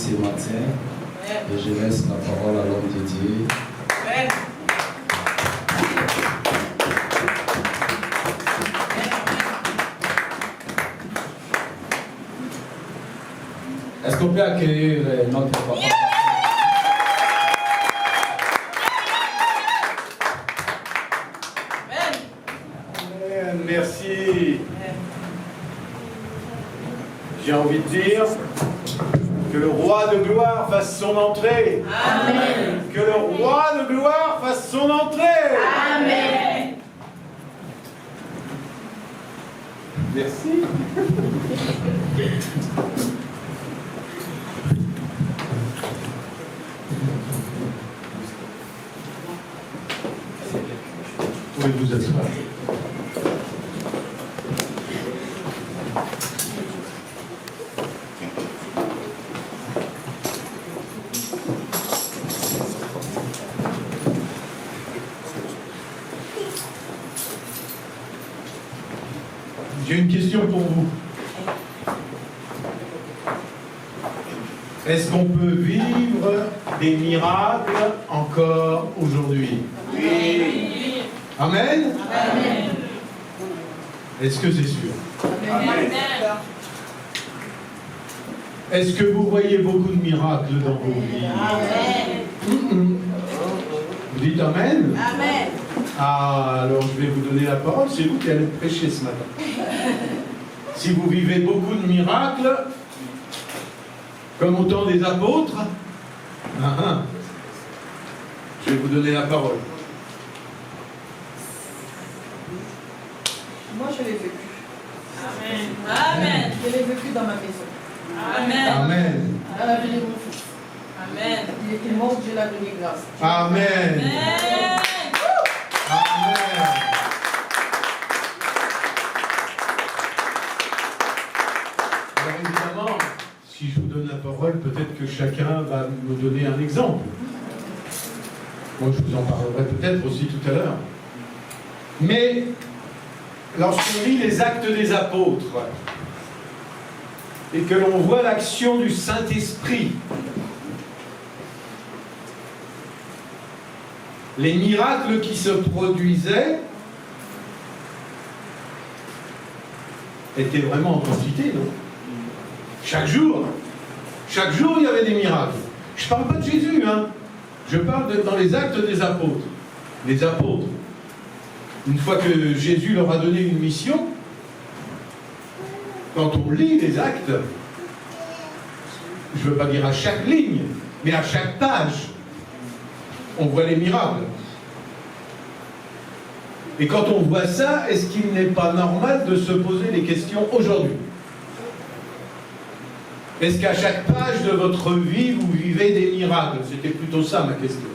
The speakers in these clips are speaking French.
ce matin. Et je laisse la parole à l'homme de Dieu. Amen. Est-ce qu'on peut accueillir notre papa? Amen. Merci. J'ai envie de dire que le roi de gloire fasse son entrée. Amen. Que le roi de gloire fasse son entrée. Amen. Merci. Oui, vous êtes là. J'ai une question pour vous. Est-ce qu'on peut vivre des miracles encore aujourd'hui? Oui. Amen? Amen. Est-ce que c'est sûr? Amen. Est-ce que vous voyez beaucoup de miracles dans vos vies? Amen. Vous dites Amen? Amen. Ah, alors je vais vous donner la parole, c'est vous qui allez prêcher ce matin. Si vous vivez beaucoup de miracles, comme au temps des apôtres, je vais vous donner la parole. Moi, je l'ai vécu. Amen. Amen. Je l'ai vécu dans ma maison. Amen. Amen. Elle a donné mon fils. Amen. Il était mort, Dieu l'a donné grâce. Amen. Amen. Amen. Alors évidemment, si je vous donne la parole, peut-être que chacun va me donner un exemple. Moi, je vous en parlerai peut-être aussi tout à l'heure. Mais lorsqu'on lit les Actes des Apôtres et que l'on voit l'action du Saint-Esprit, les miracles qui se produisaient étaient vraiment en quantité, non? Chaque jour, il y avait des miracles. Je ne parle pas de Jésus, hein. Je parle dans les Actes des Apôtres. Les apôtres, une fois que Jésus leur a donné une mission, quand on lit les actes, je ne veux pas dire à chaque ligne, mais à chaque page, on voit les miracles. Et quand on voit ça, est-ce qu'il n'est pas normal de se poser des questions aujourd'hui? Est-ce qu'à chaque page de votre vie, vous vivez des miracles? C'était plutôt ça ma question.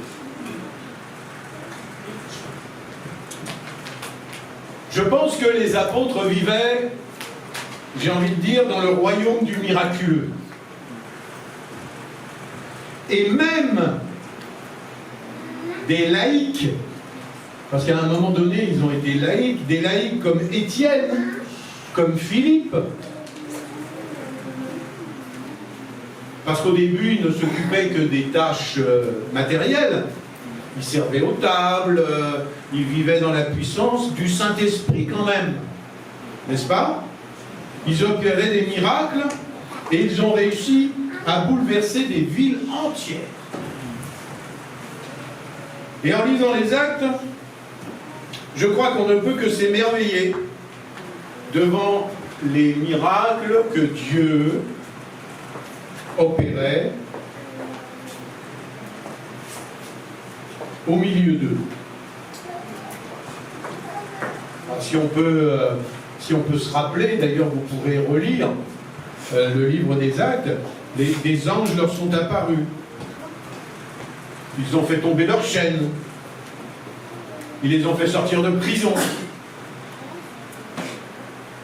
Je pense que les apôtres vivaient, j'ai envie de dire, dans le royaume du miraculeux. Et même des laïcs, parce qu'à un moment donné, ils ont été laïcs, des laïcs comme Étienne, comme Philippe, parce qu'au début, ils ne s'occupaient que des tâches matérielles. Ils servaient aux tables, ils vivaient dans la puissance du Saint-Esprit quand même. N'est-ce pas? Ils opéraient des miracles et ils ont réussi à bouleverser des villes entières. Et en lisant les actes, je crois qu'on ne peut que s'émerveiller devant les miracles que Dieu opérait au milieu d'eux. Si on peut se rappeler, d'ailleurs vous pourrez relire le livre des Actes, des anges leur sont apparus. Ils ont fait tomber leurs chaînes. Ils les ont fait sortir de prison.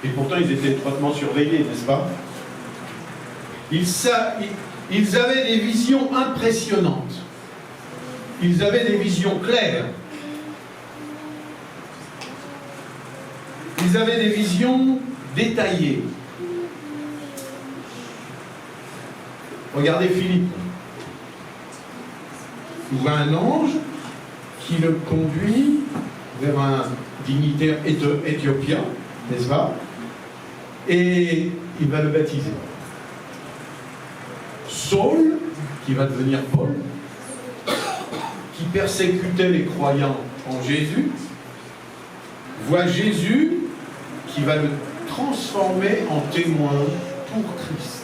Et pourtant ils étaient étroitement surveillés, n'est-ce pas? Ils avaient des visions impressionnantes. Ils avaient des visions claires. Ils avaient des visions détaillées. Regardez Philippe. Il voit un ange qui le conduit vers un dignitaire éthiopien, n'est-ce pas? Et il va le baptiser. Saul, qui va devenir Paul, qui persécutait les croyants en Jésus, voit Jésus qui va le transformer en témoin pour Christ.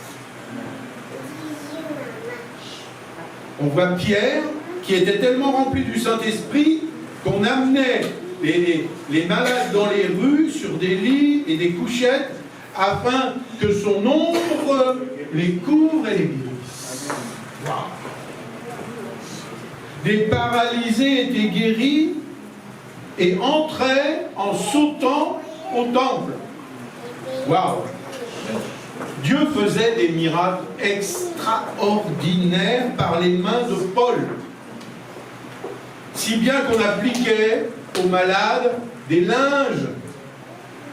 On voit Pierre qui était tellement rempli du Saint-Esprit qu'on amenait les malades dans les rues sur des lits et des couchettes afin que son ombre les couvre et les guérisse. Wow. Des paralysés étaient guéris et entraient en sautant au temple. Waouh! Dieu faisait des miracles extraordinaires par les mains de Paul. Si bien qu'on appliquait aux malades des linges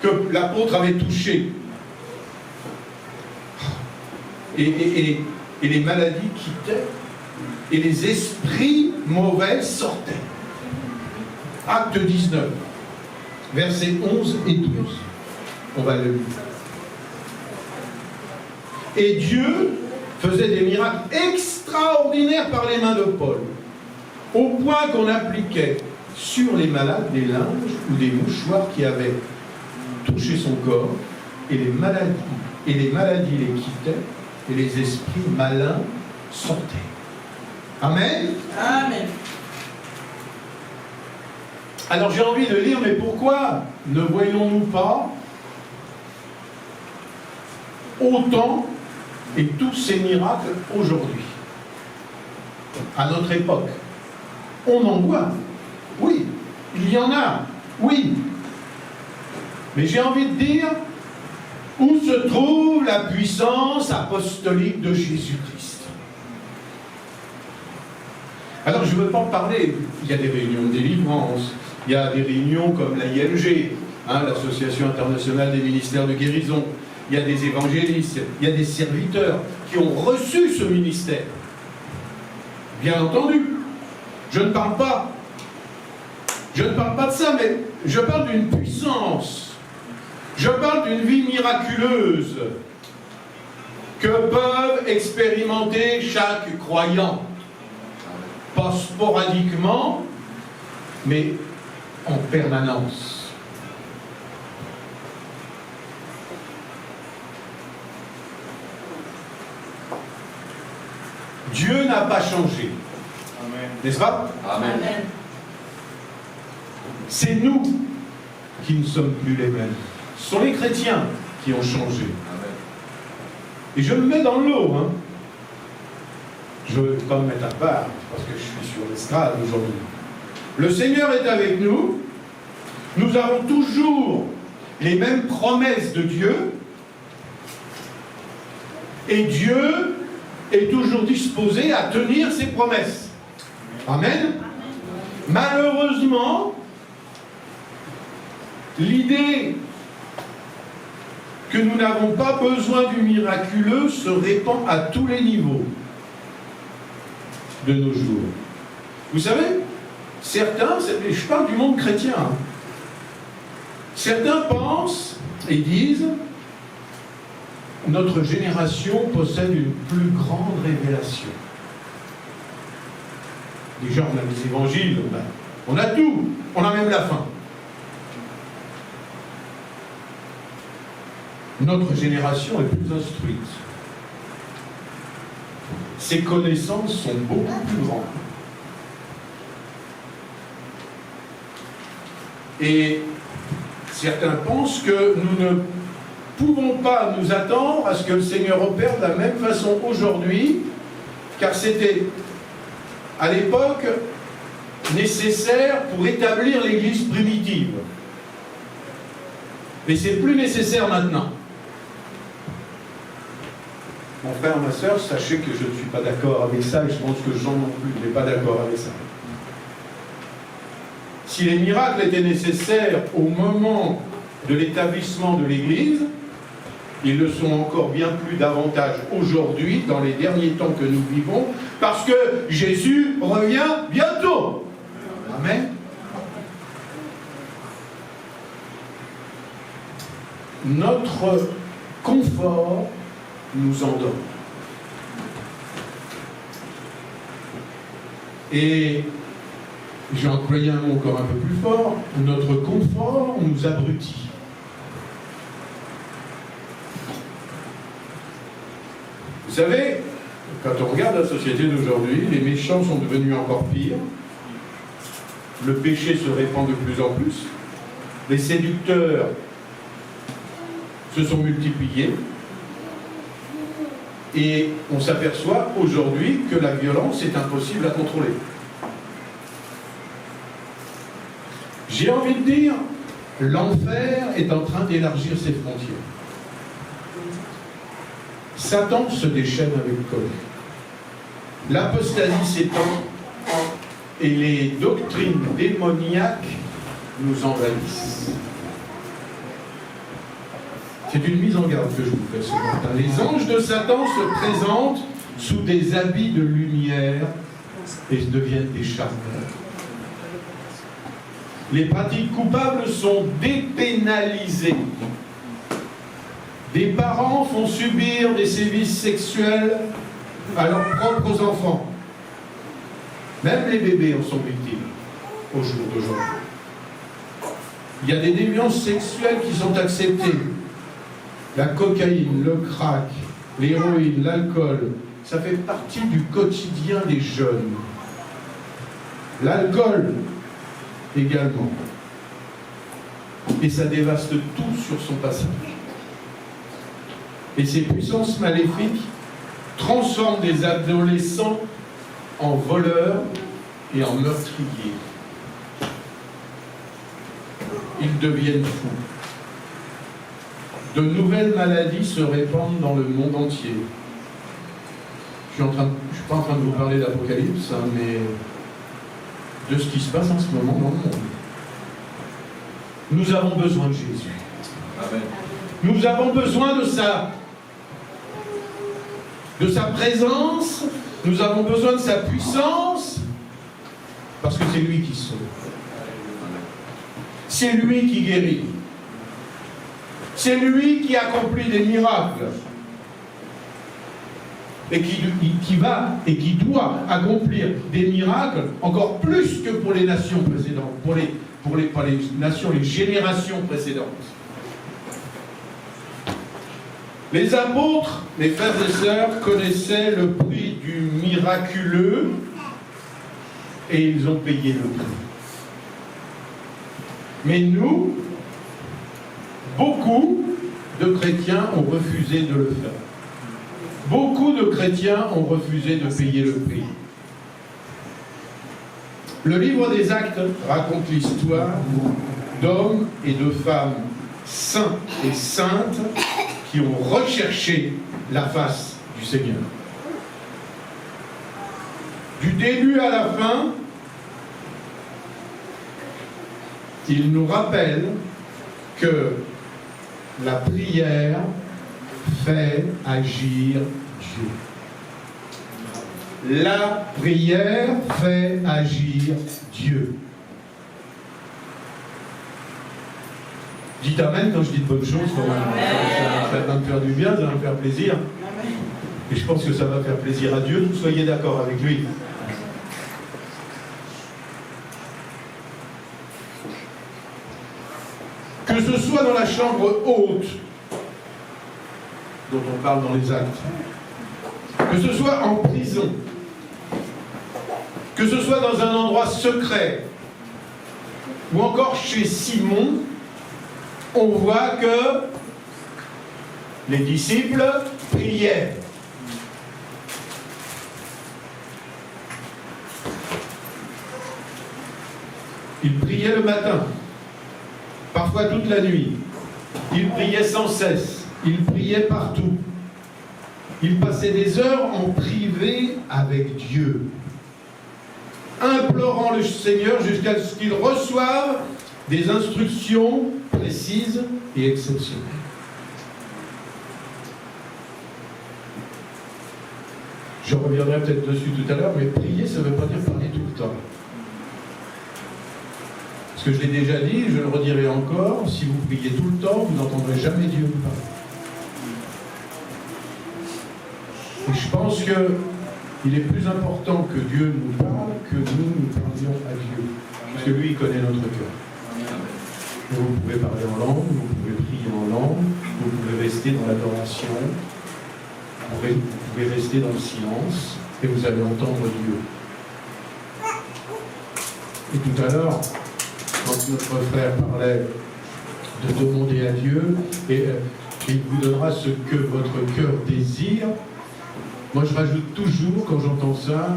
que l'apôtre avait touchés. Et les maladies quittaient et les esprits mauvais sortaient. Acte 19, versets 11 et 12. On va le lire. Et Dieu faisait des miracles extraordinaires par les mains de Paul, au point qu'on appliquait sur les malades des linges ou des mouchoirs qui avaient touché son corps, et les maladies les quittaient, et les esprits malins sortaient. Amen. Amen. Alors j'ai envie de lire, mais pourquoi ne voyons-nous pas autant et tous ces miracles aujourd'hui, à notre époque? On en voit, oui, il y en a, oui. Mais j'ai envie de dire, où se trouve la puissance apostolique de Jésus-Christ? Alors je ne veux pas en parler, il y a des réunions de délivrance, il y a des réunions comme la ILG, l'Association internationale des ministères de guérison, il y a des évangélistes, il y a des serviteurs qui ont reçu ce ministère. Bien entendu, je ne parle pas de ça, mais je parle d'une puissance. Je parle d'une vie miraculeuse que peuvent expérimenter chaque croyant. Pas sporadiquement, mais en permanence. Dieu n'a pas changé. N'est-ce pas? Amen. Amen. C'est nous qui ne sommes plus les mêmes. Ce sont les chrétiens qui ont changé. Amen. Et je me mets dans le lot. Je ne veux pas me mettre à part, parce que je suis sur l'estrade aujourd'hui. Le Seigneur est avec nous. Nous avons toujours les mêmes promesses de Dieu. Et Dieu est toujours disposé à tenir ses promesses. Amen. Malheureusement, l'idée que nous n'avons pas besoin du miraculeux se répand à tous les niveaux de nos jours. Vous savez, certains, je parle du monde chrétien, certains pensent et disent notre génération possède une plus grande révélation. Déjà, on a les évangiles, on a tout, on a même la fin. Notre génération est plus instruite. Ses connaissances sont beaucoup plus grandes. Et certains pensent que nous ne pouvons pas nous attendre à ce que le Seigneur opère de la même façon aujourd'hui, car c'était à l'époque nécessaire pour établir l'Église primitive. Mais c'est plus nécessaire maintenant. Mon frère, ma soeur, sachez que je ne suis pas d'accord avec ça, et je pense que Jean non plus n'est pas d'accord avec ça. Si les miracles étaient nécessaires au moment de l'établissement de l'Église, Ils le sont encore bien plus davantage aujourd'hui, dans les derniers temps que nous vivons, parce que Jésus revient bientôt. Amen. Notre confort nous endort. Et j'ai employé un mot encore un peu plus fort, notre confort nous abrutit. Vous savez, quand on regarde la société d'aujourd'hui, les méchants sont devenus encore pires, le péché se répand de plus en plus, les séducteurs se sont multipliés, et on s'aperçoit aujourd'hui que la violence est impossible à contrôler. J'ai envie de dire, l'enfer est en train d'élargir ses frontières. Satan se déchaîne avec colère. L'apostasie s'étend et les doctrines démoniaques nous envahissent. C'est une mise en garde que je vous fais ce matin. Les anges de Satan se présentent sous des habits de lumière et deviennent des charmeurs. Les pratiques coupables sont dépénalisées. Des parents font subir des sévices sexuels à leurs propres enfants. Même les bébés en sont victimes au jour d'aujourd'hui. Il y a des déviances sexuelles qui sont acceptées. La cocaïne, le crack, l'héroïne, l'alcool, ça fait partie du quotidien des jeunes. L'alcool également. Et ça dévaste tout sur son passage. Et ces puissances maléfiques transforment des adolescents en voleurs et en meurtriers. Ils deviennent fous. De nouvelles maladies se répandent dans le monde entier. Je ne suis pas en train de vous parler d'Apocalypse, hein, mais de ce qui se passe en ce moment dans le monde. Nous avons besoin de Jésus. Amen. Nous avons besoin de sa présence, nous avons besoin de sa puissance, parce que c'est lui qui sauve. C'est lui qui guérit. C'est lui qui accomplit des miracles. Et qui va et qui doit accomplir des miracles encore plus que pour les nations précédentes, pas les nations, les générations précédentes. Les apôtres, mes frères et sœurs, connaissaient le prix du miraculeux et ils ont payé le prix. Mais nous, beaucoup de chrétiens ont refusé de le faire. Beaucoup de chrétiens ont refusé de payer le prix. Le livre des Actes raconte l'histoire d'hommes et de femmes saints et saintes qui ont recherché la face du Seigneur. Du début à la fin, il nous rappelle que la prière fait agir Dieu. La prière fait agir Dieu. Dites Amen quand je dis de bonnes choses, quand même. Ça va me faire du bien, ça va me faire plaisir. Et je pense que ça va faire plaisir à Dieu, soyez d'accord avec lui. Que ce soit dans la chambre haute, dont on parle dans les Actes, que ce soit en prison, que ce soit dans un endroit secret, ou encore chez Simon, on voit que les disciples priaient. Ils priaient le matin, parfois toute la nuit. Ils priaient sans cesse. Ils priaient partout. Ils passaient des heures en privé avec Dieu, implorant le Seigneur jusqu'à ce qu'ils reçoivent des instructions précises et exceptionnelles. Je reviendrai peut-être dessus tout à l'heure, mais prier, ça ne veut pas dire parler tout le temps. Parce que je l'ai déjà dit, je le redirai encore, si vous priez tout le temps, vous n'entendrez jamais Dieu vous parler. Et je pense qu'il est plus important que Dieu nous parle que nous parlions à Dieu. Parce que lui, il connaît notre cœur. Vous pouvez parler en langue, vous pouvez prier en langue, vous pouvez rester dans l'adoration, vous pouvez rester dans le silence, et vous allez entendre Dieu. Et tout à l'heure, quand notre frère parlait de demander à Dieu, et il vous donnera ce que votre cœur désire, moi je rajoute toujours, quand j'entends ça,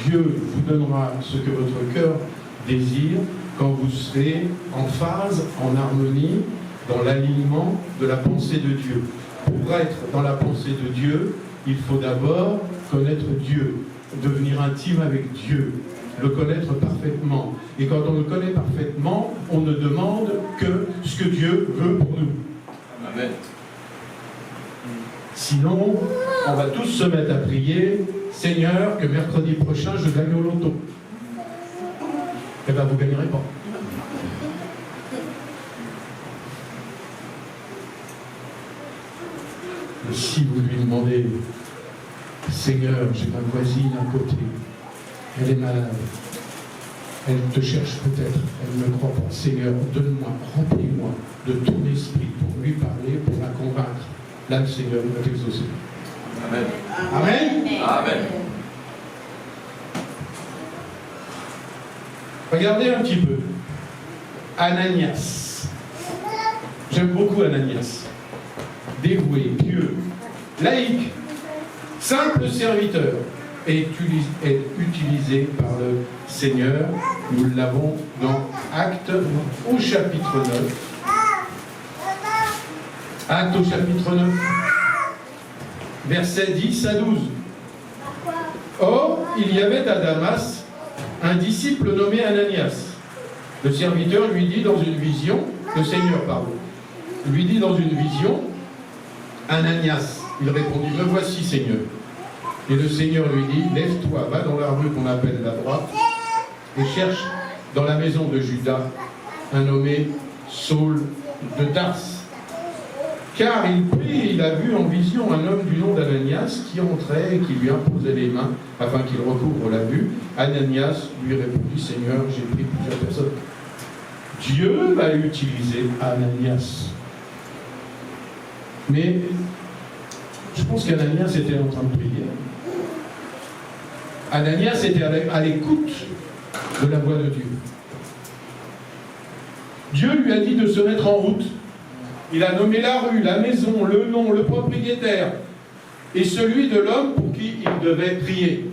Dieu vous donnera ce que votre cœur désire, quand vous serez en phase, en harmonie, dans l'alignement de la pensée de Dieu. Pour être dans la pensée de Dieu, il faut d'abord connaître Dieu, devenir intime avec Dieu, le connaître parfaitement. Et quand on le connaît parfaitement, on ne demande que ce que Dieu veut pour nous. Amen. Sinon, on va tous se mettre à prier, Seigneur, que mercredi prochain, je gagne au loto. Eh bien, vous ne gagnerez pas. Mais si vous lui demandez, Seigneur, j'ai ma voisine à côté, elle est malade, elle te cherche peut-être, elle ne me croit pas. Seigneur, donne-moi, remplis-moi de ton esprit pour lui parler, pour la convaincre. Là, le Seigneur va t'exaucer. Amen. Amen. Amen. Regardez un petit peu. Ananias. J'aime beaucoup Ananias. Dévoué, pieux, laïque, simple serviteur, est utilisé par le Seigneur. Nous l'avons dans Actes au chapitre 9. Actes au chapitre 9, versets 10 à 12. Or, il y avait à Damas un disciple nommé Ananias. Le serviteur lui dit dans une vision, le Seigneur pardon, lui dit dans une vision, Ananias. Il répondit, me voici Seigneur. Et le Seigneur lui dit, lève-toi, va dans la rue qu'on appelle la droite, et cherche dans la maison de Judas un nommé Saul de Tarse. Car il prie, il a vu en vision un homme du nom d'Ananias qui entrait et qui lui imposait les mains afin qu'il recouvre la vue. Ananias lui répondit, Seigneur, j'ai pris plusieurs personnes. Dieu va utiliser Ananias. Mais je pense qu'Ananias était en train de prier. Ananias était à l'écoute de la voix de Dieu. Dieu lui a dit de se mettre en route. Il a nommé la rue, la maison, le nom, le propriétaire et celui de l'homme pour qui il devait prier.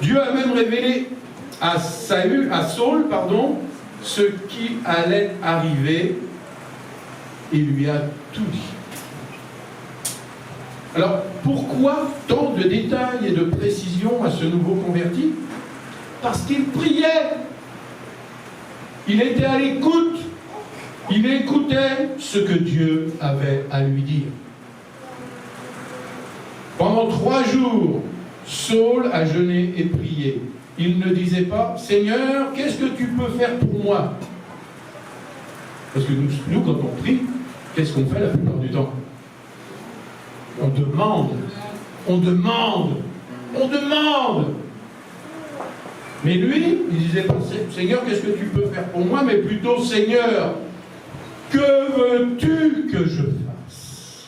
Dieu a même révélé à Saül, ce qui allait arriver. Il lui a tout dit. Alors, pourquoi tant de détails et de précisions à ce nouveau converti? Parce qu'il priait. Il était à l'écoute. Il écoutait ce que Dieu avait à lui dire. Pendant 3 jours, Saul a jeûné et prié. Il ne disait pas, Seigneur, qu'est-ce que tu peux faire pour moi? Parce que nous, quand on prie, qu'est-ce qu'on fait la plupart du temps? On demande, on demande, on demande. Mais lui, il disait pas, Seigneur, qu'est-ce que tu peux faire pour moi? Mais plutôt, Seigneur, que veux-tu que je fasse?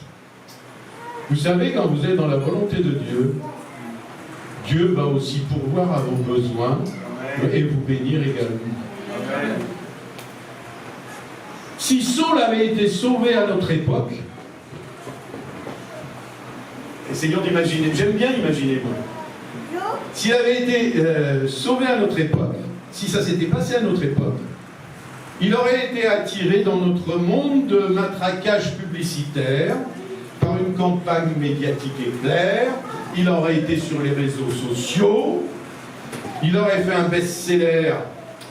Vous savez, quand vous êtes dans la volonté de Dieu, Dieu va aussi pourvoir à vos besoins et vous bénir également. Amen. Si Saul avait été sauvé à notre époque, essayons d'imaginer, j'aime bien imaginer moi. S'il avait été sauvé à notre époque, si ça s'était passé à notre époque, il aurait été attiré dans notre monde de matraquage publicitaire par une campagne médiatique éclair. Il aurait été sur les réseaux sociaux, il aurait fait un best-seller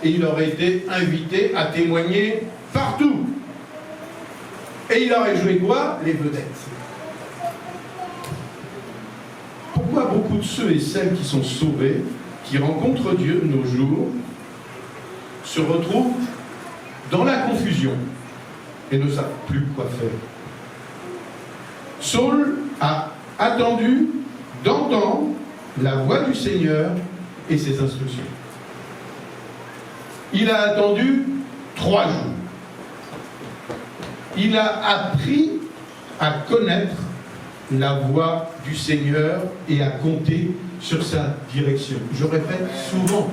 et il aurait été invité à témoigner partout. Et il aurait joué quoi? Les vedettes. Pourquoi pourquoi beaucoup de ceux et celles qui sont sauvés, qui rencontrent Dieu de nos jours, se retrouvent dans la confusion et ne savent plus quoi faire. Saul a attendu d'entendre la voix du Seigneur et ses instructions. Il a attendu 3 jours. Il a appris à connaître la voix du Seigneur et à compter sur sa direction. Je répète souvent,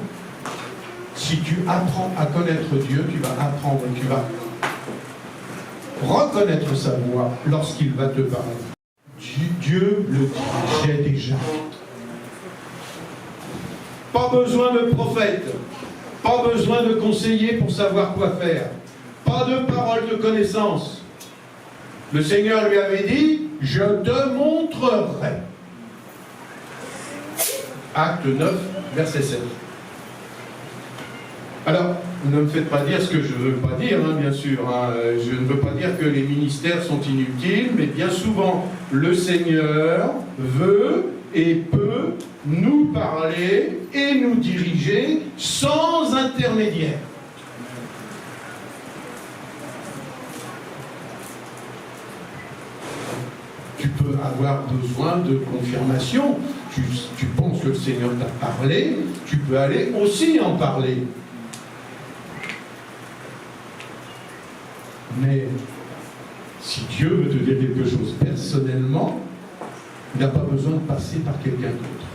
si tu apprends à connaître Dieu, tu vas reconnaître sa voix lorsqu'il va te parler. Dieu le dirigeait déjà. Pas besoin de prophète, pas besoin de conseiller pour savoir quoi faire, pas de parole de connaissance. Le Seigneur lui avait dit, je te montrerai. Acte 9, verset 7. Alors, ne me faites pas dire ce que je ne veux pas dire, bien sûr. Je ne veux pas dire que les ministères sont inutiles, mais bien souvent, le Seigneur veut et peut nous parler et nous diriger sans intermédiaire. Tu peux avoir besoin de confirmation. Tu penses que le Seigneur t'a parlé, tu peux aller aussi en parler. Mais si Dieu veut te dire quelque chose personnellement, il n'a pas besoin de passer par quelqu'un d'autre.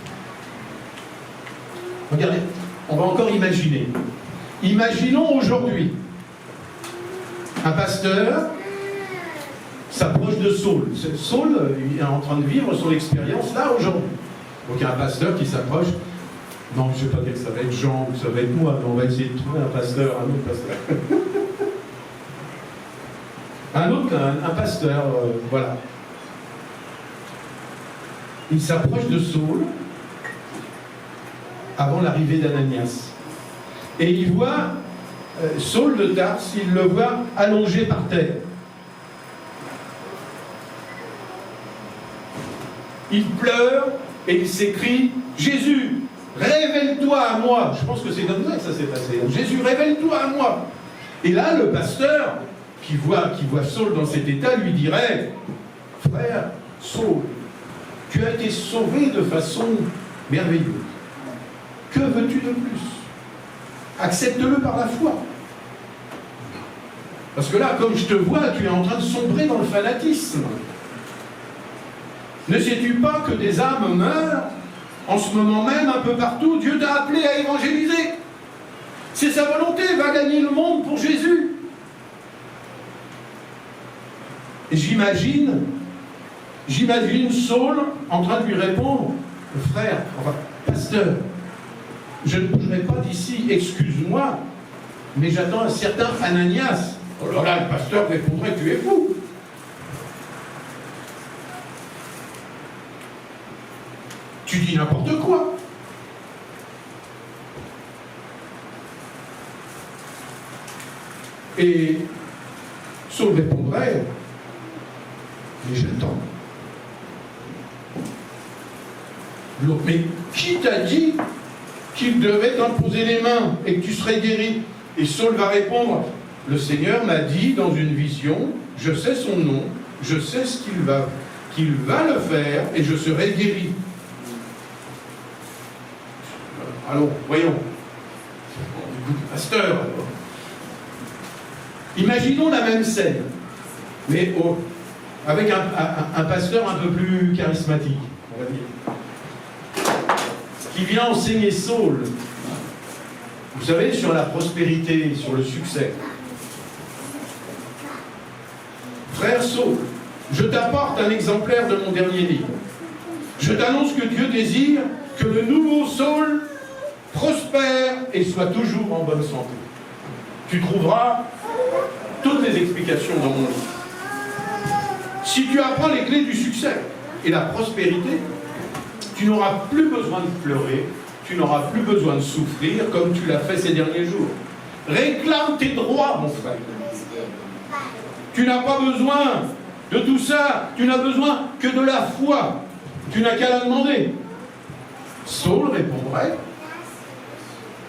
Regardez, on va encore imaginer. Imaginons aujourd'hui, un pasteur s'approche de Saul. Saul est en train de vivre son expérience là aujourd'hui. Donc il y a un pasteur qui s'approche. Non, je ne vais pas dire que ça va être Jean ou que ça va être moi, mais on va essayer de trouver un pasteur, un autre pasteur. Un pasteur, voilà. Il s'approche de Saul avant l'arrivée d'Ananias. Et il voit Saul de Tarse, il le voit allongé par terre. Il pleure et il s'écrie « Jésus, révèle-toi à moi !» Je pense que c'est comme ça que ça s'est passé. « Jésus, révèle-toi à moi !» Et là, le pasteur, qui voit Saul dans cet état, lui dirait « Frère, Saul, tu as été sauvé de façon merveilleuse. Que veux-tu de plus? Accepte-le par la foi. Parce que là, comme je te vois, tu es en train de sombrer dans le fanatisme. Ne sais-tu pas que des âmes meurent en ce moment même un peu partout? Dieu t'a appelé à évangéliser. C'est sa volonté, va gagner le monde pour Jésus. Et j'imagine Saul en train de lui répondre, frère, pasteur, je ne bougerai pas d'ici, excuse-moi, mais j'attends un certain Ananias. Alors là, le pasteur répondrait, tu es fou. Tu dis n'importe quoi. Et Saul répondrait, mais j'attends. L'autre, mais qui t'a dit qu'il devait t'imposer les mains et que tu serais guéri? Et Saul va répondre, le Seigneur m'a dit dans une vision, je sais son nom, je sais ce qu'il va le faire et je serai guéri. Allons, voyons. Pasteur. Imaginons la même scène, mais avec un pasteur un peu plus charismatique, on va dire, qui vient enseigner Saul, vous savez, sur la prospérité, sur le succès. Frère Saul, je t'apporte un exemplaire de mon dernier livre. Je t'annonce que Dieu désire que le nouveau Saul prospère et soit toujours en bonne santé. Tu trouveras toutes les explications dans mon livre. Si tu apprends les clés du succès et la prospérité, tu n'auras plus besoin de pleurer, tu n'auras plus besoin de souffrir comme tu l'as fait ces derniers jours. Réclame tes droits, mon frère. Tu n'as pas besoin de tout ça, tu n'as besoin que de la foi. Tu n'as qu'à la demander. Saul répondrait,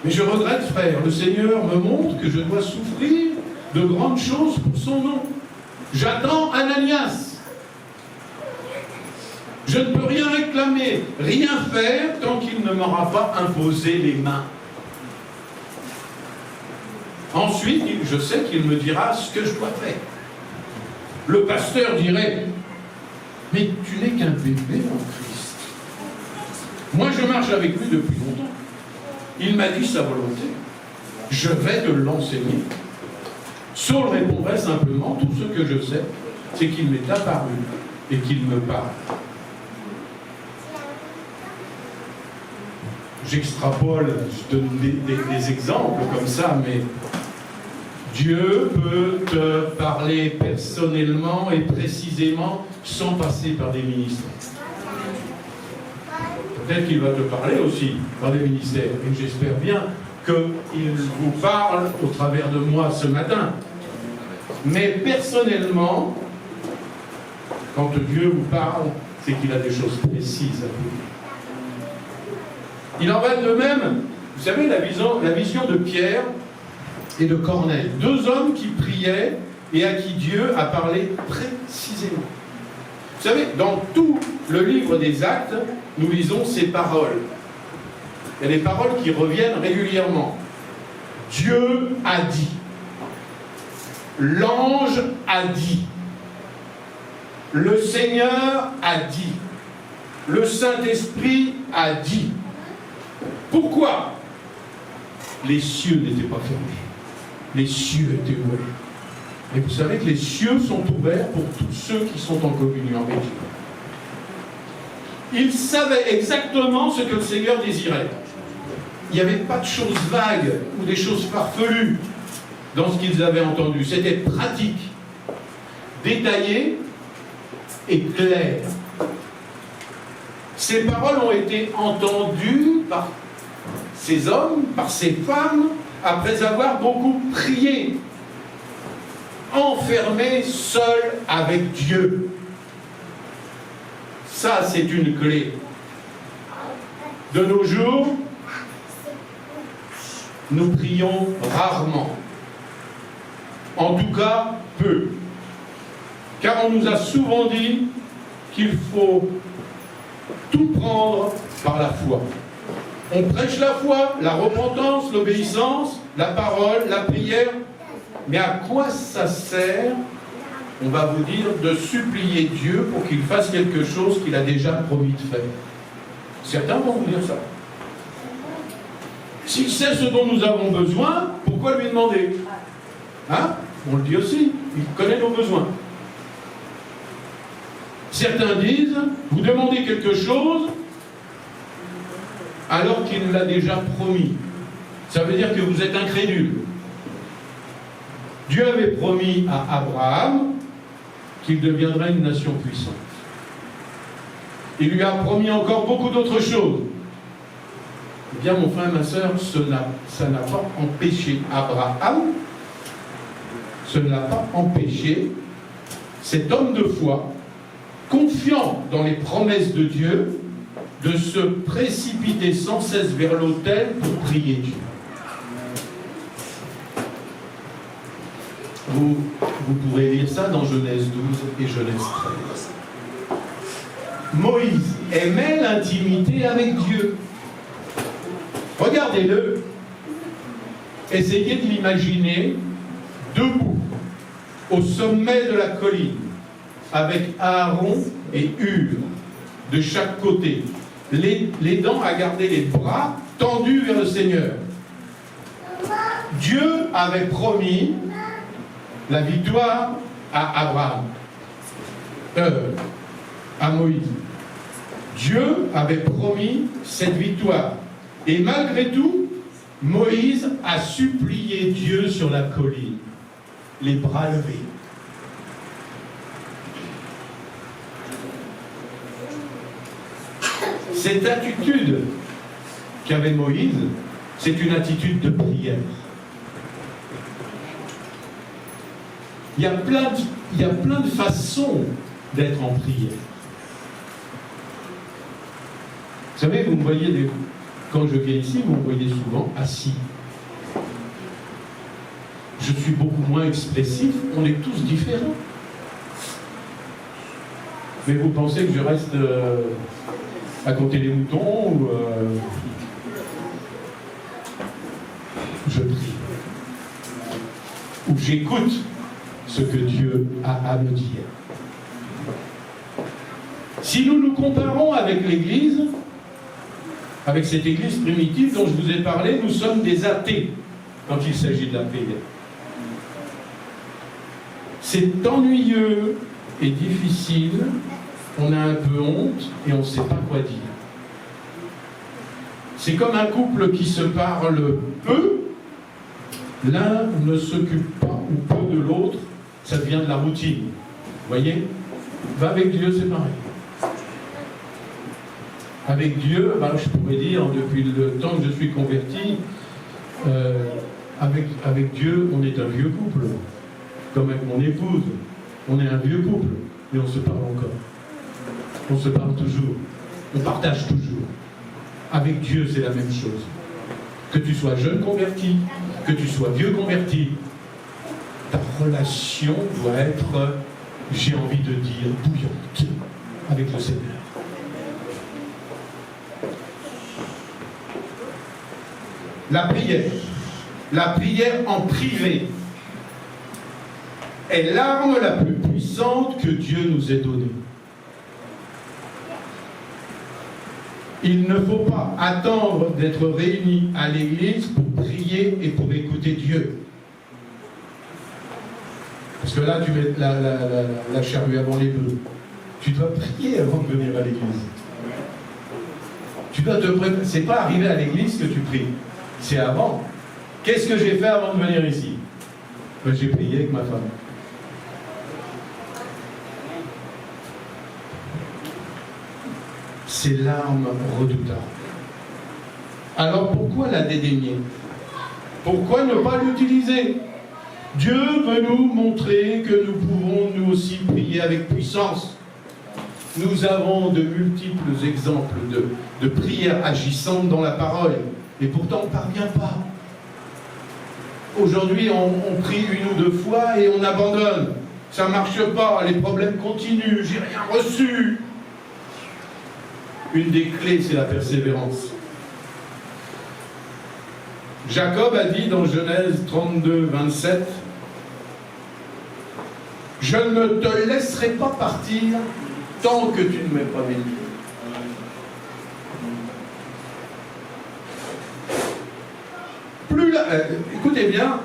mais je regrette, frère, le Seigneur me montre que je dois souffrir de grandes choses pour son nom. J'attends Ananias. Je ne peux rien réclamer, rien faire tant qu'il ne m'aura pas imposé les mains. Ensuite, je sais qu'il me dira ce que je dois faire. Le pasteur dirait, mais tu n'es qu'un bébé en Christ. Moi, je marche avec lui depuis longtemps. Il m'a dit sa volonté. Je vais te l'enseigner. Saul répondrait simplement, tout ce que je sais, c'est qu'il m'est apparu et qu'il me parle. J'extrapole, je donne des exemples comme ça, mais Dieu peut te parler personnellement et précisément sans passer par des ministres. Peut-être qu'il va te parler aussi par des ministères, et j'espère bien qu'il vous parle au travers de moi ce matin. Mais personnellement, quand Dieu vous parle, c'est qu'il a des choses précises à vous dire. Il en va de même, vous savez, la vision de Pierre et de Corneille. Deux hommes qui priaient et à qui Dieu a parlé précisément. Vous savez, dans tout le livre des Actes, nous lisons ces paroles. Il y a des paroles qui reviennent régulièrement. Dieu a dit. L'ange a dit. Le Seigneur a dit. Le Saint-Esprit a dit. Pourquoi? Les cieux n'étaient pas fermés. Les cieux étaient ouverts. Et vous savez que les cieux sont ouverts pour tous ceux qui sont en communion avec Dieu. Ils savaient exactement ce que le Seigneur désirait. Il n'y avait pas de choses vagues ou des choses farfelues dans ce qu'ils avaient entendu. C'était pratique, détaillé et clair. Ces paroles ont été entendues par ces hommes, par ces femmes, après avoir beaucoup prié, enfermés seuls avec Dieu. Ça, c'est une clé. De nos jours, nous prions rarement. En tout cas, peu. Car on nous a souvent dit qu'il faut tout prendre par la foi. On prêche la foi, la repentance, l'obéissance, la parole, la prière. Mais à quoi ça sert, on va vous dire, de supplier Dieu pour qu'il fasse quelque chose qu'il a déjà promis de faire? Certains vont vous dire ça. S'il sait ce dont nous avons besoin, pourquoi lui demander? Hein? On le dit aussi, il connaît nos besoins. Certains disent, vous demandez quelque chose alors qu'il l'a déjà promis. Ça veut dire que vous êtes incrédule. Dieu avait promis à Abraham qu'il deviendrait une nation puissante. Il lui a promis encore beaucoup d'autres choses. Eh bien, mon frère et ma sœur, ça n'a pas empêché Abraham, ça ne l'a pas empêché, cet homme de foi, confiant dans les promesses de Dieu, de se précipiter sans cesse vers l'autel pour prier Dieu. Vous pourrez lire ça dans Genèse 12 et Genèse 13. Moïse aimait l'intimité avec Dieu. Regardez-le. Essayez de l'imaginer debout, au sommet de la colline, avec Aaron et Hur de chaque côté, les dents à garder les bras tendus vers le Seigneur. Dieu avait promis la victoire à Abraham, à Moïse. Dieu avait promis cette victoire. Et malgré tout, Moïse a supplié Dieu sur la colline, les bras levés. Cette attitude qu'avait Moïse, c'est une attitude de prière. Il y a plein de façons d'être en prière. savez, vous me voyez, quand je viens ici, vous me voyez souvent assis. Je suis beaucoup moins expressif, on est tous différents. Mais vous pensez que je reste à compter les moutons ou je prie, ou j'écoute ce que Dieu a à me dire. Si nous nous comparons avec l'Église, avec cette Église primitive dont je vous ai parlé, nous sommes des athées quand il s'agit de la prière. C'est ennuyeux et difficile, on a un peu honte et on ne sait pas quoi dire. C'est comme un couple qui se parle peu, l'un ne s'occupe pas ou peu de l'autre, ça devient de la routine. Vous voyez? Va avec Dieu, c'est pareil. Avec Dieu, ben, je pourrais dire, depuis le temps que je suis converti, avec Dieu, on est un vieux couple. Comme avec mon épouse, on est un vieux couple, mais on se parle encore. On se parle toujours. On partage toujours. Avec Dieu, c'est la même chose. Que tu sois jeune converti, que tu sois vieux converti, ta relation doit être, j'ai envie de dire, bouillante avec le Seigneur. La prière en privé, est l'arme la plus puissante que Dieu nous ait donnée. Il ne faut pas attendre d'être réunis à l'église pour prier et pour écouter Dieu. Parce que là, tu mets la charrue avant les bœufs. Tu dois prier avant de venir à l'église. Tu dois te préparer. C'est pas arrivé à l'église que tu pries. C'est avant. Qu'est-ce que j'ai fait avant de venir ici? Ben, j'ai prié avec ma femme. C'est l'arme redoutable. Alors pourquoi la dédaigner? Pourquoi ne pas l'utiliser? Dieu veut nous montrer que nous pouvons nous aussi prier avec puissance. Nous avons de multiples exemples de prières agissantes dans la parole, et pourtant on ne parvient pas. Aujourd'hui, on prie une ou deux fois et on abandonne. Ça ne marche pas, les problèmes continuent, j'ai rien reçu. Une des clés, c'est la persévérance. Jacob a dit dans Genèse 32, 27, « Je ne te laisserai pas partir tant que tu ne m'aies pas béni. » Écoutez bien,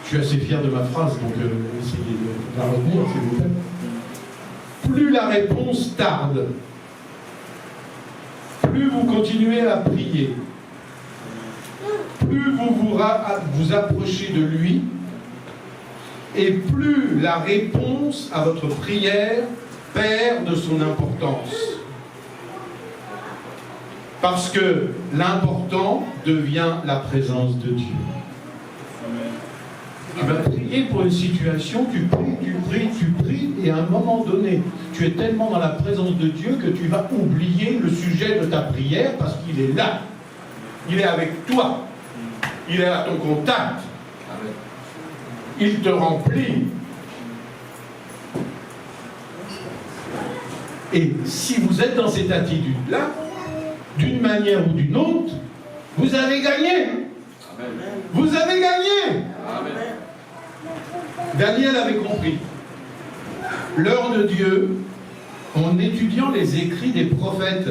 je suis assez fier de ma phrase, donc essayez de la retenir, s'il vous plaît. Plus la réponse tarde, plus vous continuez à prier, plus vous approchez de lui, et plus la réponse à votre prière perd de son importance. Parce que l'important devient la présence de Dieu. Tu vas prier pour une situation, tu pries, et à un moment donné, tu es tellement dans la présence de Dieu que tu vas oublier le sujet de ta prière parce qu'il est là. Il est avec toi. Il est à ton contact. Il te remplit. Et si vous êtes dans cette attitude-là, d'une manière ou d'une autre, vous avez gagné. Amen. Vous avez gagné. Amen. Daniel avait compris l'heure de Dieu en étudiant les écrits des prophètes.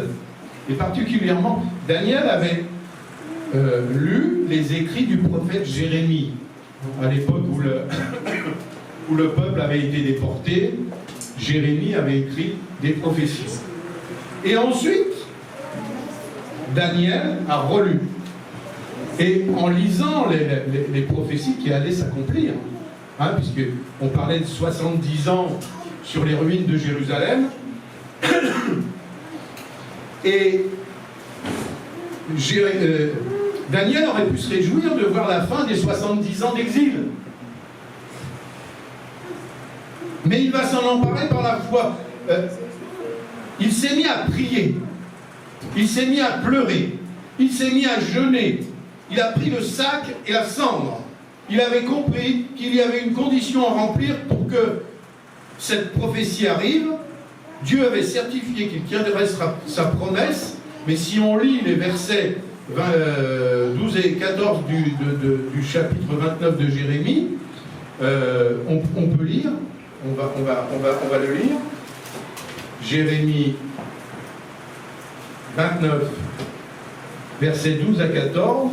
Et particulièrement, Daniel avait lu les écrits du prophète Jérémie, à l'époque où le peuple avait été déporté. Jérémie avait écrit des prophéties. Et ensuite, Daniel a relu. Et en lisant les prophéties qui allaient s'accomplir, puisqu'on parlait de 70 ans sur les ruines de Jérusalem, et Daniel aurait pu se réjouir de voir la fin des 70 ans d'exil. Mais il va s'en emparer par la foi. Il s'est mis à prier. Il s'est mis à pleurer. Il s'est mis à jeûner. Il a pris le sac et la cendre. Il avait compris qu'il y avait une condition à remplir pour que cette prophétie arrive. Dieu avait certifié qu'il tiendrait sa promesse, mais si on lit les versets 12 et 14 du chapitre 29 de Jérémie, on peut lire, on va le lire. Jérémie 29, versets 12 à 14.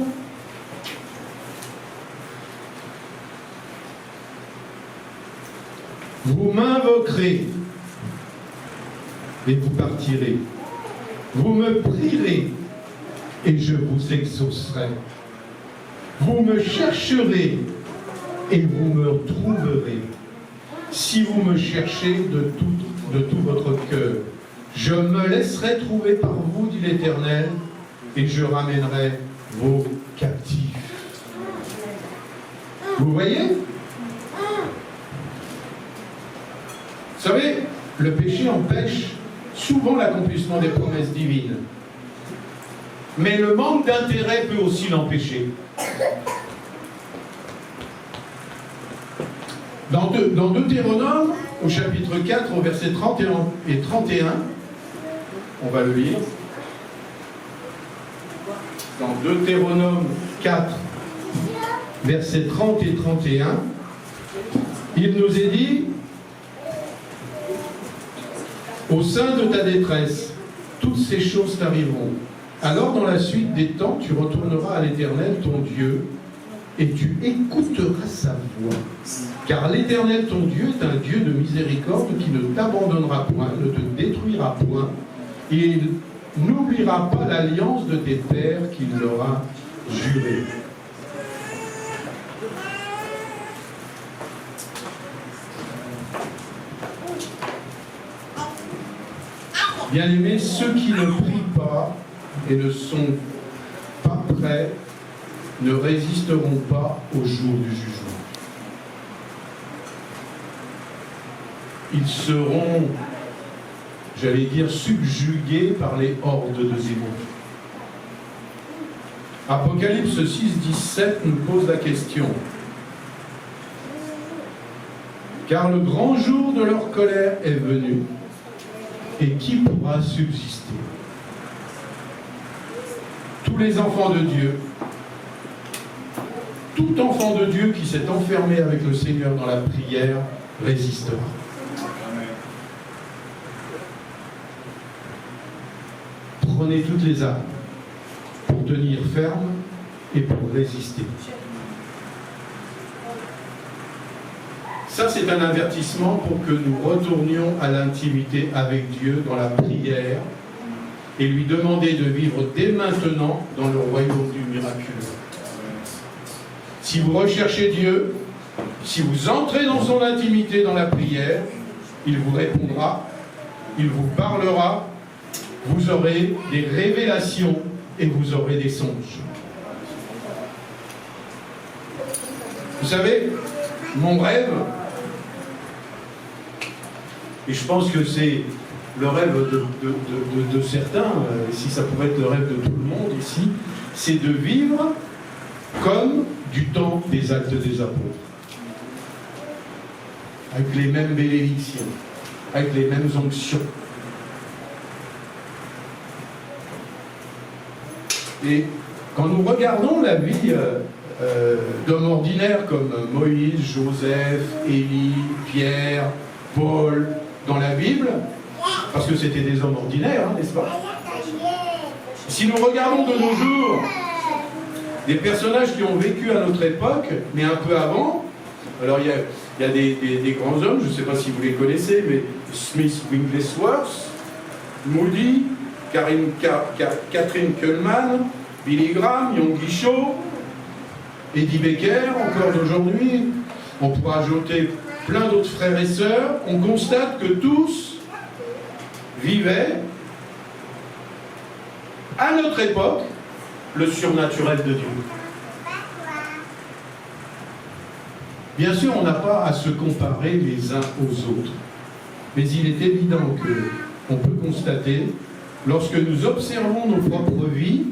Vous m'invoquerez et vous partirez. Vous me prierez et je vous exaucerai. Vous me chercherez et vous me trouverez. Si vous me cherchez de tout votre cœur, je me laisserai trouver par vous, dit l'Éternel, et je ramènerai vos captifs. Vous voyez ? Vous savez, le péché empêche souvent l'accomplissement des promesses divines. Mais le manque d'intérêt peut aussi l'empêcher. Dans Deutéronome, au chapitre 4, au verset 31 et 31, on va le lire. Dans Deutéronome 4, versets 30 et 31, il nous est dit: au sein de ta détresse, toutes ces choses t'arriveront. Alors, dans la suite des temps, tu retourneras à l'Éternel, ton Dieu, et tu écouteras sa voix. Car l'Éternel, ton Dieu, est un Dieu de miséricorde qui ne t'abandonnera point, ne te détruira point, et il n'oubliera pas l'alliance de tes pères qu'il leur a jurée. Bien-aimés, ceux qui ne prient pas et ne sont pas prêts ne résisteront pas au jour du jugement. Ils seront, j'allais dire, subjugués par les hordes de démons. Apocalypse 6, 17 nous pose la question. Car le grand jour de leur colère est venu, et qui pourra subsister? Tous les enfants de Dieu, tout enfant de Dieu qui s'est enfermé avec le Seigneur dans la prière résistera. Prenez toutes les armes pour tenir ferme et pour résister. Ça, c'est un avertissement pour que nous retournions à l'intimité avec Dieu dans la prière et lui demander de vivre dès maintenant dans le royaume du miraculeux. Si vous recherchez Dieu, si vous entrez dans son intimité dans la prière, il vous répondra, il vous parlera, vous aurez des révélations et vous aurez des songes. Vous savez, mon rêve, et je pense que c'est le rêve de certains, si ça pouvait être le rêve de tout le monde ici, c'est de vivre comme du temps des Actes des Apôtres. Avec les mêmes bénédictions, avec les mêmes onctions. Et quand nous regardons la vie d'hommes ordinaires comme Moïse, Joseph, Élie, Pierre, Paul, dans la Bible, parce que c'était des hommes ordinaires, hein, n'est-ce pas? Si nous regardons de nos jours des personnages qui ont vécu à notre époque, mais un peu avant, alors il y a des grands hommes, je ne sais pas si vous les connaissez, mais Smith Wigglesworth, Moody, Catherine Kuhlman, Billy Graham, Yonggi Cho, Eddie Baker, encore d'aujourd'hui, on pourra ajouter plein d'autres frères et sœurs, on constate que tous vivaient à notre époque le surnaturel de Dieu. Bien sûr, on n'a pas à se comparer les uns aux autres, mais il est évident qu'on peut constater Lorsque nous observons nos propres vies,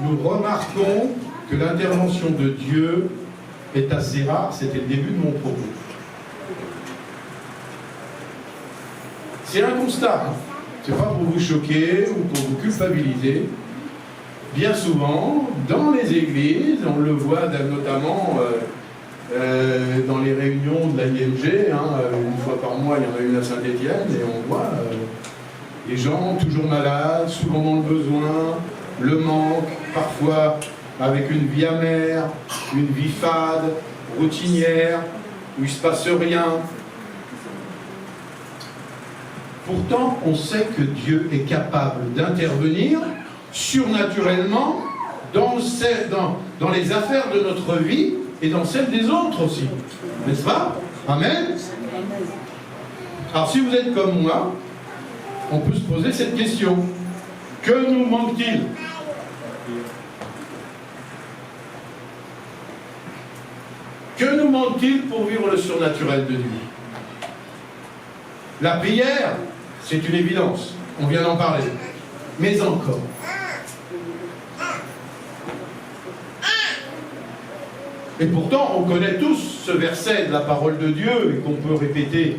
nous remarquons que l'intervention de Dieu est assez rare. C'était le début de mon propos. C'est un constat. Ce n'est pas pour vous choquer ou pour vous culpabiliser. Bien souvent, dans les églises, on le voit notamment dans les réunions de la IMG, une fois par mois, il y en a une à Saint-Étienne, et on voit les gens toujours malades, souvent dans le besoin, le manque, parfois avec une vie amère, une vie fade, routinière, où il ne se passe rien. Pourtant, on sait que Dieu est capable d'intervenir surnaturellement dans les affaires de notre vie et dans celles des autres aussi. N'est-ce pas? Amen. Alors si vous êtes comme moi, on peut se poser cette question. Que nous manque-t-il? Que nous manque-t-il pour vivre le surnaturel de Dieu? La prière, c'est une évidence. On vient d'en parler. Mais encore. Et pourtant, on connaît tous ce verset de la parole de Dieu et qu'on peut répéter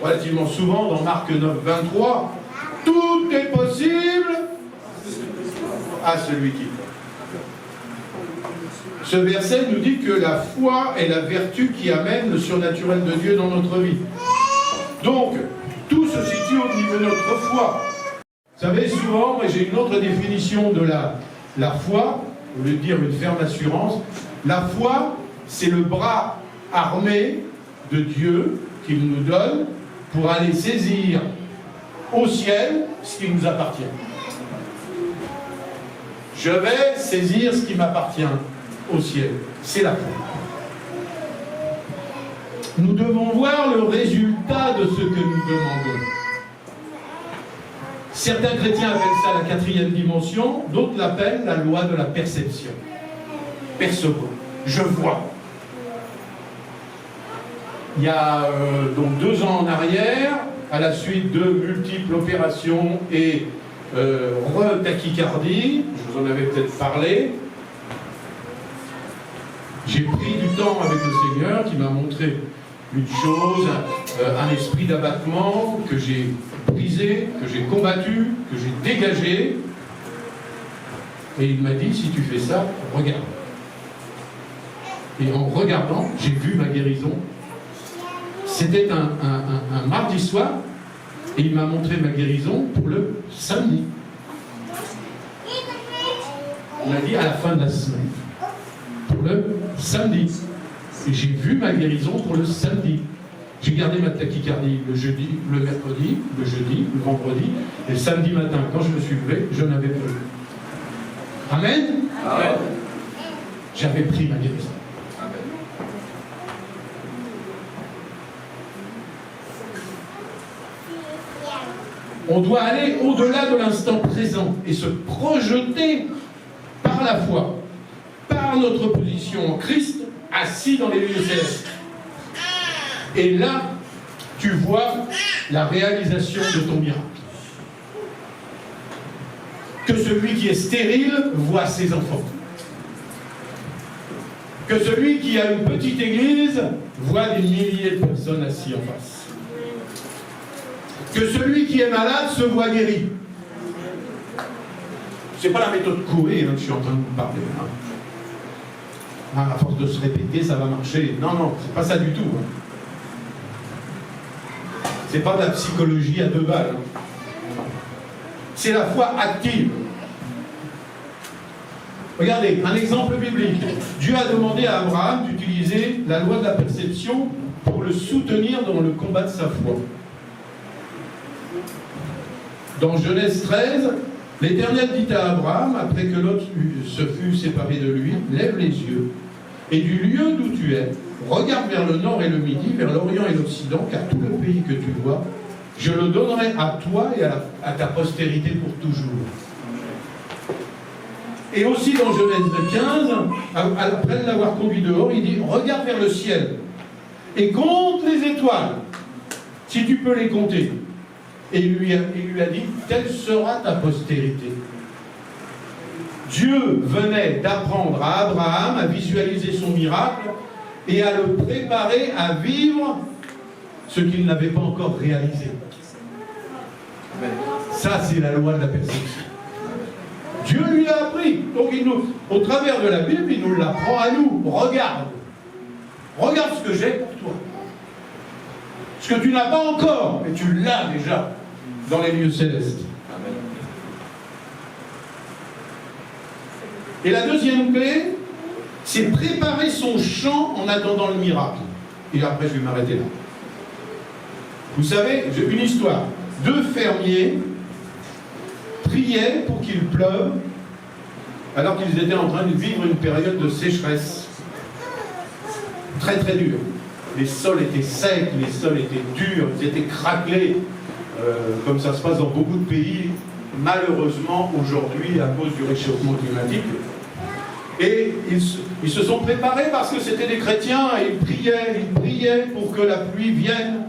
relativement souvent dans Marc 9, 23. Tout est possible à celui qui croit. Ce verset nous dit que la foi est la vertu qui amène le surnaturel de Dieu dans notre vie. Donc, tout se situe au niveau de notre foi. Vous savez, souvent, moi j'ai une autre définition de la foi, au lieu de dire une ferme assurance. La foi, c'est le bras armé de Dieu qu'il nous donne pour aller saisir au ciel ce qui nous appartient. Je vais saisir ce qui m'appartient au ciel. C'est la foi. Nous devons voir le résultat de ce que nous demandons. Certains chrétiens appellent ça la 4e dimension, d'autres l'appellent la loi de la perception. Percevoir. Je vois. Il y a donc 2 ans en arrière, à la suite de multiples opérations et tachycardie, je vous en avais peut-être parlé, j'ai pris du temps avec le Seigneur qui m'a montré une chose, un esprit d'abattement que j'ai brisé, que j'ai combattu, que j'ai dégagé. Et il m'a dit, si tu fais ça, regarde. Et en regardant, j'ai vu ma guérison. C'était un mardi soir, et il m'a montré ma guérison pour le samedi. Il m'a dit à la fin de la semaine, pour le samedi. Et j'ai vu ma guérison pour le samedi. J'ai gardé ma tachycardie le jeudi, le mercredi, le jeudi, le vendredi, et le samedi matin, quand je me suis levé, je n'avais plus. Amen. Amen. J'avais pris ma guérison. On doit aller au-delà de l'instant présent et se projeter par la foi, par notre position en Christ, assis dans les lieux célestes. Et là, tu vois la réalisation de ton miracle. Que celui qui est stérile voit ses enfants. Que celui qui a une petite église voit des milliers de personnes assises en face. Que celui qui est malade se voit guéri. C'est pas la méthode Coué que je suis en train de vous parler. À force de se répéter, ça va marcher. Non, non, c'est pas ça du tout. C'est pas de la psychologie à 2 balles. C'est la foi active. Regardez, un exemple biblique. Dieu a demandé à Abraham d'utiliser la loi de la perception pour le soutenir dans le combat de sa foi. Dans Genèse 13, l'Éternel dit à Abraham, après que Lot se fut séparé de lui, lève les yeux, et du lieu d'où tu es, regarde vers le nord et le midi, vers l'orient et l'occident, car tout le pays que tu vois, je le donnerai à toi et à ta postérité pour toujours. Et aussi dans Genèse 15, après l'avoir conduit dehors, il dit, regarde vers le ciel, et compte les étoiles, si tu peux les compter. et il lui a dit, telle sera ta postérité. Dieu venait d'apprendre à Abraham à visualiser son miracle et à le préparer à vivre ce qu'il n'avait pas encore réalisé. Ça, c'est la loi de la perception. Dieu lui a appris. Donc, au travers de la Bible, il nous l'apprend à nous. Regarde. Regarde ce que j'ai pour toi. Ce que tu n'as pas encore, mais tu l'as déjà dans les lieux célestes. Et la deuxième clé, c'est préparer son champ en attendant le miracle. Et après, je vais m'arrêter là. Vous savez, une histoire. 2 fermiers priaient pour qu'il pleuve alors qu'ils étaient en train de vivre une période de sécheresse très très dure. Les sols étaient secs, les sols étaient durs, ils étaient craquelés, comme ça se passe dans beaucoup de pays, malheureusement aujourd'hui à cause du réchauffement climatique. Et ils se sont préparés parce que c'était des chrétiens et ils priaient pour que la pluie vienne.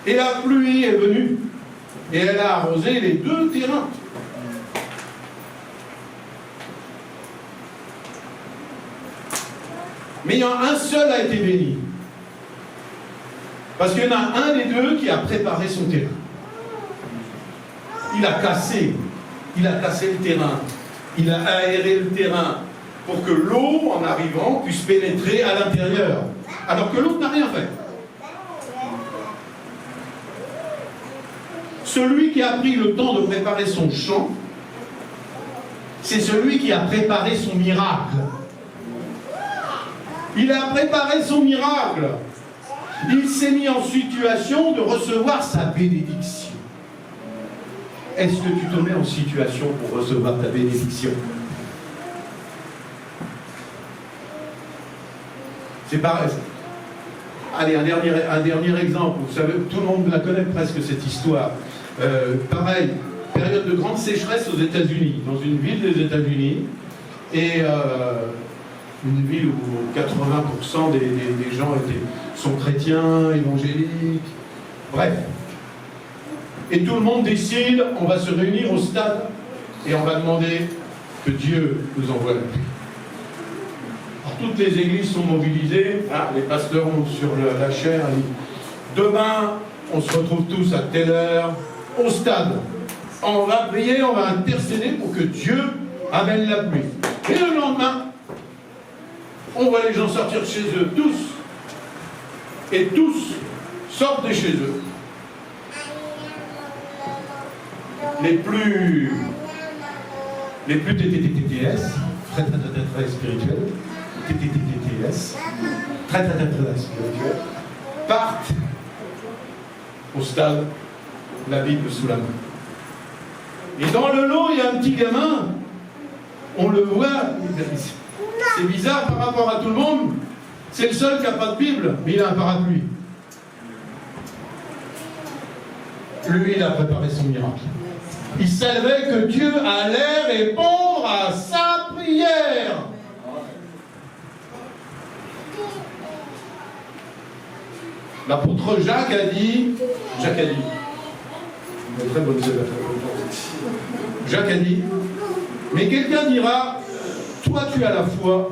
Et la pluie est venue et elle a arrosé les 2 terrains. Mais il y en a un seul a été béni. Parce qu'il y en a un des 2 qui a préparé son terrain. Il a cassé le terrain. Il a aéré le terrain pour que l'eau, en arrivant, puisse pénétrer à l'intérieur. Alors que l'autre n'a rien fait. Celui qui a pris le temps de préparer son champ, c'est celui qui a préparé son miracle. Il a préparé son miracle. Il s'est mis en situation de recevoir sa bénédiction. Est-ce que tu te mets en situation pour recevoir ta bénédiction? C'est pareil. Allez, un dernier exemple. Vous savez, tout le monde la connaît presque, cette histoire. Pareil, période de grande sécheresse aux États-Unis, dans une ville des États-Unis, et une ville où 80% des gens sont chrétiens, évangéliques, bref. Et tout le monde décide, on va se réunir au stade et on va demander que Dieu nous envoie la pluie. Alors, toutes les églises sont mobilisées, hein, les pasteurs ont sur la chair, demain, on se retrouve tous à telle heure, au stade. On va prier, on va intercéder pour que Dieu amène la pluie. Et le lendemain, on voit les gens sortir de chez eux, tous. Et tous sortent de chez eux. Les plus TTTTS, très spirituels, TTTTS, très spirituels, partent au stade, la Bible sous la main. Et dans le lot, il y a un petit gamin, on le voit, c'est bizarre par rapport à tout le monde, c'est le seul qui n'a pas de Bible, mais il a un parapluie. Lui, il a préparé son miracle. Il savait que Dieu allait répondre à sa prière. L'apôtre Jacques a dit, très bonne Jacques a dit, mais quelqu'un dira, toi tu as la foi,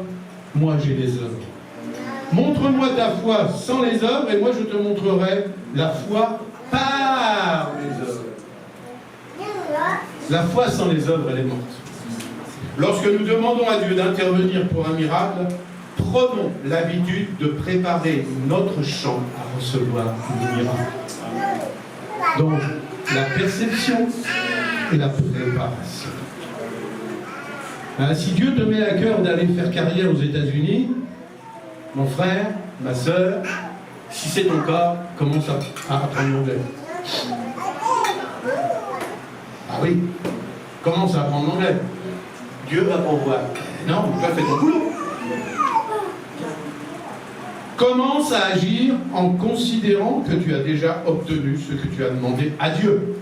moi j'ai les œuvres. Montre-moi ta foi sans les œuvres et moi je te montrerai la foi par les œuvres. La foi sans les œuvres, elle est morte. Lorsque nous demandons à Dieu d'intervenir pour un miracle, prenons l'habitude de préparer notre champ à recevoir le miracle. Donc, la perception et la préparation. Si Dieu te met à cœur d'aller faire carrière aux États-Unis, mon frère, ma soeur, si c'est ton cas, commence à apprendre l'anglais. Ah oui, commence à apprendre l'anglais. Dieu va pourvoir. Non, tu as fait ton boulot. Commence à agir en considérant que tu as déjà obtenu ce que tu as demandé à Dieu.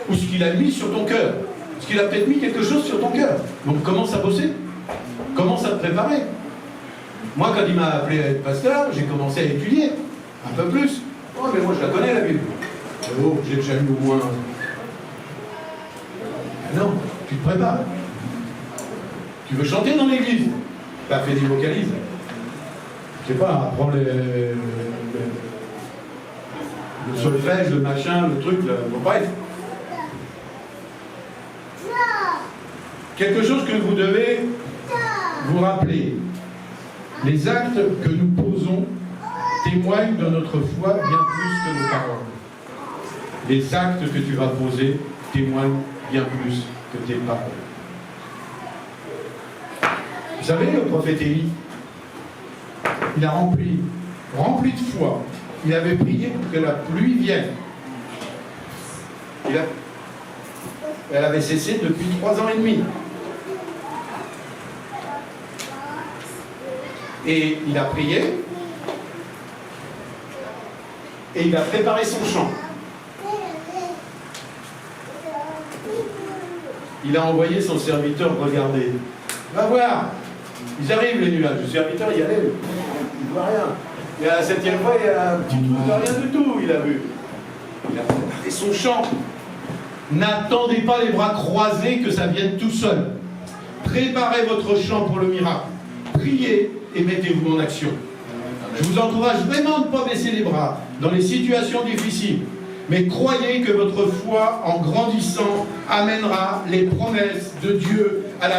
Ou ce qu'il a mis sur ton cœur. Parce qu'il a peut-être mis quelque chose sur ton cœur. Donc commence à bosser. Commence à te préparer. Moi, quand il m'a appelé à être pasteur, j'ai commencé à étudier. Un peu plus. Oh, mais moi je la connais la Bible. Oh, j'ai déjà lu au moins. Ah non, tu te prépares. Tu veux chanter dans l'église? T'as fait des vocalises. Je sais pas, prends le solfège, le machin, le truc, bon, bref. Quelque chose que vous devez vous rappeler. Les actes que nous posons témoignent de notre foi bien plus que nos paroles. Les actes que tu vas poser témoignent bien plus que tes paroles. Vous savez, le prophète Élie, il a rempli de foi. Il avait prié pour que la pluie vienne. Elle avait cessé depuis 3 ans et demi. Et il a prié. Et il a préparé son champ. Il a envoyé son serviteur regarder. Va voir. Ils arrivent les nuages. Le serviteur y allait. Il ne voit rien. Et à la 7e fois, il y a un petit trou de rien du tout, il a vu. Il a préparé son champ. N'attendez pas les bras croisés que ça vienne tout seul. Préparez votre champ pour le miracle. Priez et mettez-vous en action. Je vous encourage vraiment de ne pas baisser les bras dans les situations difficiles. Mais croyez que votre foi, en grandissant, amènera les promesses de Dieu à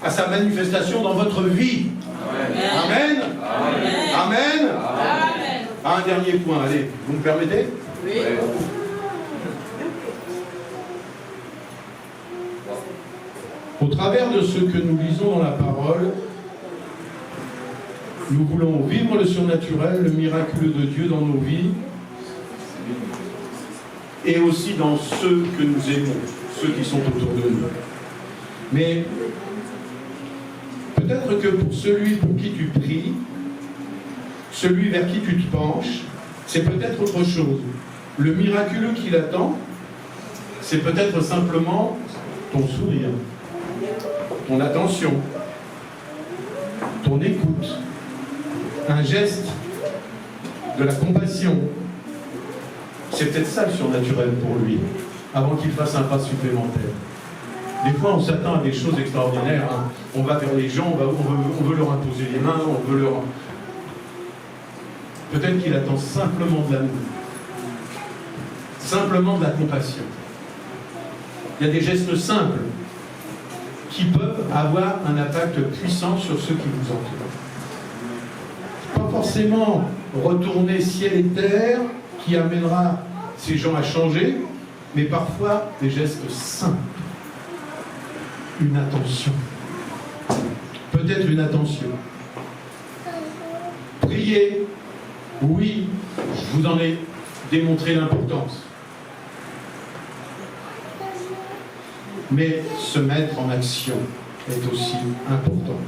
sa manifestation dans votre vie. Amen. Amen. Amen. Amen. Un dernier point, allez, vous me permettez? Oui. Au travers de ce que nous lisons dans la parole, nous voulons vivre le surnaturel, le miraculeux de Dieu dans nos vies, et aussi dans ceux que nous aimons, ceux qui sont autour de nous. mais peut-être que pour celui pour qui tu pries, celui vers qui tu te penches, c'est peut-être autre chose. Le miraculeux qui l'attend, c'est peut-être simplement ton sourire, ton attention, ton écoute, un geste, de la compassion. C'est peut-être ça le surnaturel pour lui, avant qu'il fasse un pas supplémentaire. Des fois, on s'attend à des choses extraordinaires. Hein. On va vers les gens, on veut leur imposer les mains, on veut leur... Peut-être qu'il attend simplement de l'amour, simplement de la compassion. Il y a des gestes simples qui peuvent avoir un impact puissant sur ceux qui vous entourent. Pas forcément retourner ciel et terre qui amènera ces gens à changer, mais parfois des gestes simples. Une attention. Peut-être une attention. Prier, oui, je vous en ai démontré l'importance. Mais se mettre en action est aussi important.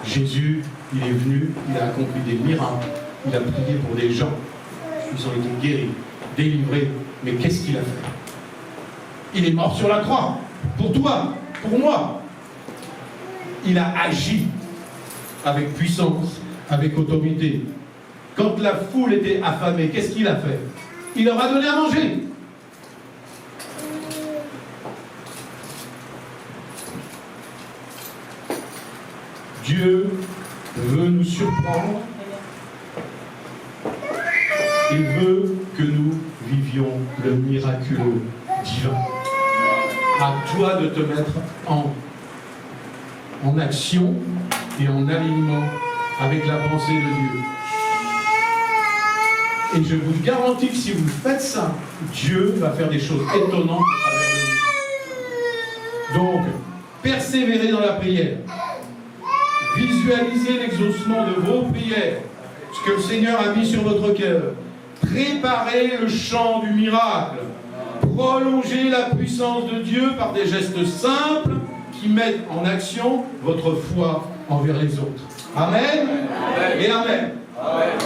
Jésus, il est venu, il a accompli des miracles, il a prié pour des gens, ils ont été guéris, délivrés, mais qu'est-ce qu'il a fait? Il est mort sur la croix, pour toi, pour moi. Il a agi avec puissance, avec autorité. Quand la foule était affamée, qu'est-ce qu'il a fait? Il leur a donné à manger. Dieu veut nous surprendre. Il veut que nous vivions le miraculeux divin. À toi de te mettre en action et en alignement avec la pensée de Dieu. Et je vous garantis que si vous faites ça, Dieu va faire des choses étonnantes à travers vous. Donc, persévérez dans la prière. Visualisez l'exaucement de vos prières, ce que le Seigneur a mis sur votre cœur. Préparez le chant du miracle. Prolongez la puissance de Dieu par des gestes simples qui mettent en action votre foi envers les autres. Amen, amen. Et amen. Amen.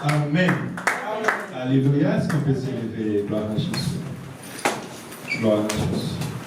Amen. Alléluia. Est-ce qu'on peut s'élever? Gloire à Jésus. Gloire à Jésus.